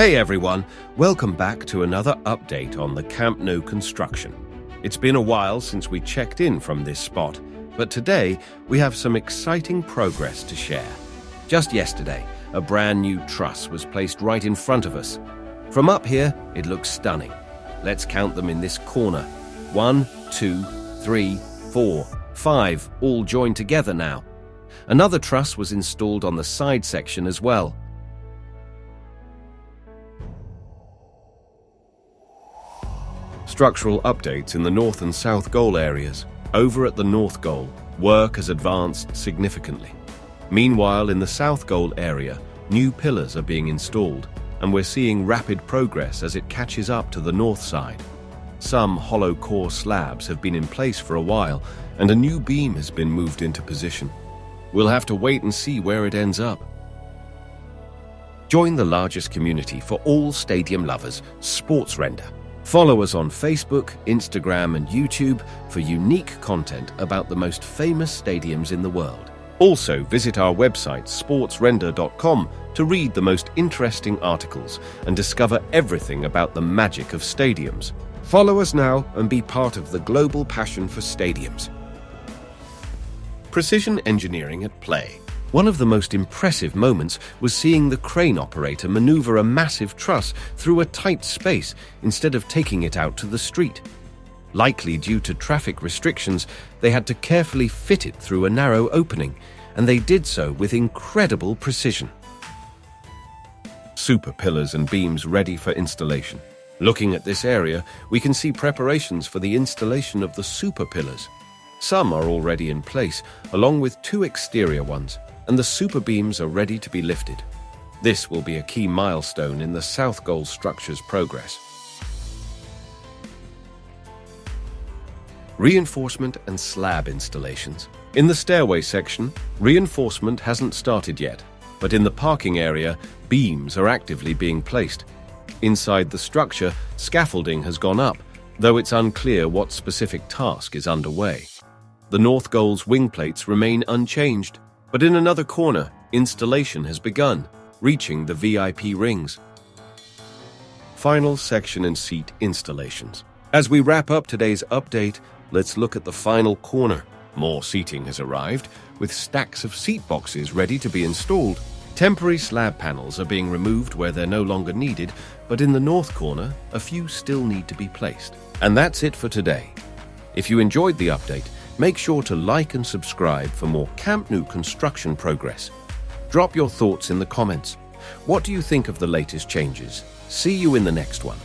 Hey everyone, welcome back to another update on the Camp Nou construction. It's been a while since we checked in from this spot, but today we have some exciting progress to share. Just yesterday, a brand new truss was placed right in front of us. From up here, it looks stunning. Let's count them in this corner. 1, 2, 3, 4, 5, all joined together now. Another truss was installed on the side section as well. Structural updates in the north and south goal areas. Over at the north goal, work has advanced significantly. Meanwhile, in the south goal area, new pillars are being installed, and we're seeing rapid progress as it catches up to the north side. Some hollow core slabs have been in place for a while, and a new beam has been moved into position. We'll have to wait and see where it ends up. Join the largest community for all stadium lovers, Sports Render. Follow us on Facebook, Instagram, and YouTube for unique content about the most famous stadiums in the world. Also, visit our website, sportsrender.com, to read the most interesting articles and discover everything about the magic of stadiums. Follow us now and be part of the global passion for stadiums. Precision engineering at play. One of the most impressive moments was seeing the crane operator maneuver a massive truss through a tight space instead of taking it out to the street. Likely due to traffic restrictions, they had to carefully fit it through a narrow opening, and they did so with incredible precision. Super pillars and beams ready for installation. Looking at this area, we can see preparations for the installation of the super pillars. Some are already in place, along with 2 exterior ones, and the super beams are ready to be lifted. This will be a key milestone in the south goal structure's progress. Reinforcement and slab installations. In the stairway section, reinforcement hasn't started yet, but in the parking area, beams are actively being placed. Inside the structure, scaffolding has gone up, though it's unclear what specific task is underway. The north goal's wing plates remain unchanged, but in another corner, installation has begun, reaching the VIP rings. Final section and seat installations. As we wrap up today's update, let's look at the final corner. More seating has arrived, with stacks of seat boxes ready to be installed. Temporary slab panels are being removed where they're no longer needed, but in the north corner, a few still need to be placed. And that's it for today. If you enjoyed the update, make sure to like and subscribe for more Camp Nou construction progress. Drop your thoughts in the comments. What do you think of the latest changes? See you in the next one.